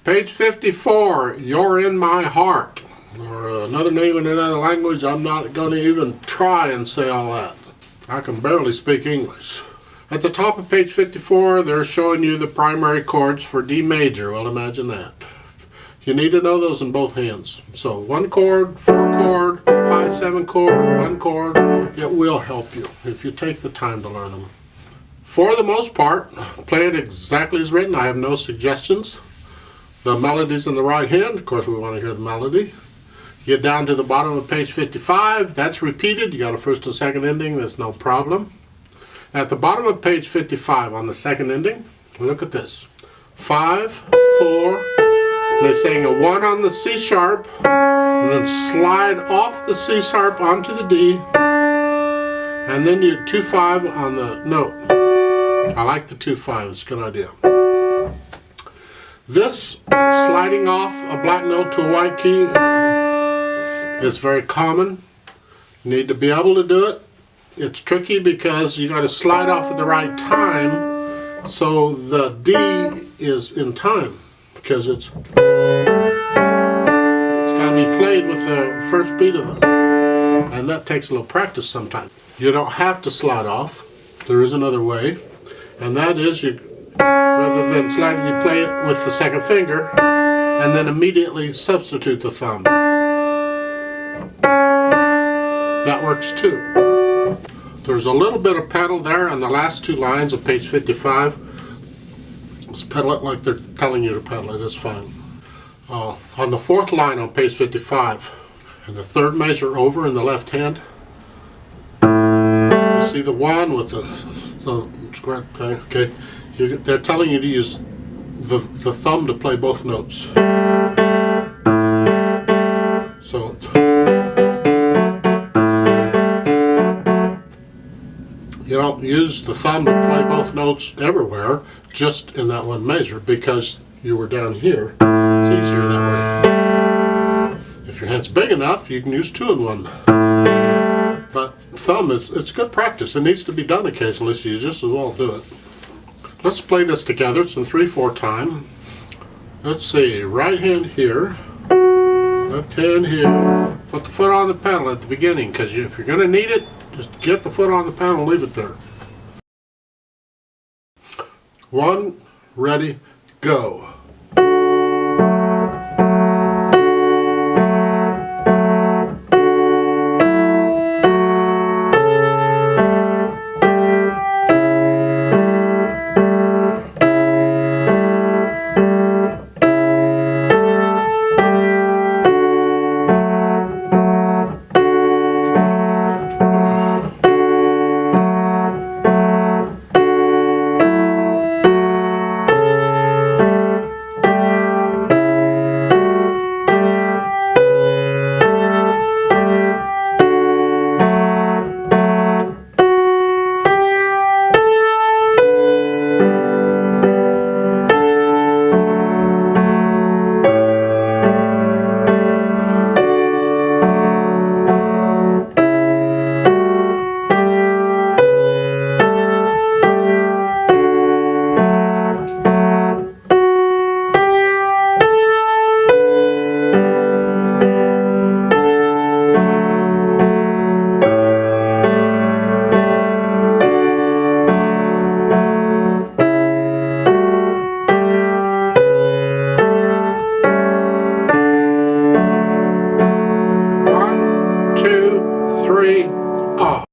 Page 54, You're in My Heart. Or another name in another language, I'm not going to even try and say all that. I can barely speak English. At the top of page 54, they're showing you the primary chords for D major. Well, imagine that. You need to know those in both hands. So 1 chord, 4 chord, 5/7 chord, 1 chord. It will help you if you take the time to learn them. For the most part, play it exactly as written. I have no suggestions. The melody's in the right hand. Of course, we want to hear the melody. Get down to the bottom of page 55. That's repeated. You got a first and second ending. That's no problem. At the bottom of page 55 on the second ending, look at this. 5, 4. They sang a 1 on the C sharp, and then slide off the C sharp onto the D, and then you 2-5 on the note. I like the 2-5. It's a good idea. This sliding off a black note to a white key is very common. You need to be able to do it. It's tricky because you got to slide off at the right time so the D is in time, because it's got to be played with the first beat of it, and that takes a little practice sometimes. You don't have to slide off. There is another way, and that is you, rather than sliding, you play it with the second finger and then immediately substitute the thumb. That works too. There's a little bit of pedal there on the last 2 lines of page 55. Just pedal it like they're telling you to pedal it. It's fine. On the 4th line on page 55, and the 3rd measure over in the left hand, you see the 1 with the square thing. Okay, they're telling you to use the thumb to play both notes. So you don't use the thumb to play both notes everywhere, just in that 1 measure, because you were down here. It's easier that way. If your hand's big enough, you can use 2 in 1. But thumb it's good practice. It needs to be done occasionally, so you just as well do it. Let's play this together. It's in 3/4 time. Let's see, right hand here, left hand here. Put the foot on the pedal at the beginning, because if you're going to need it, just get the foot on the pedal and leave it there. 1, ready, go. Three, off.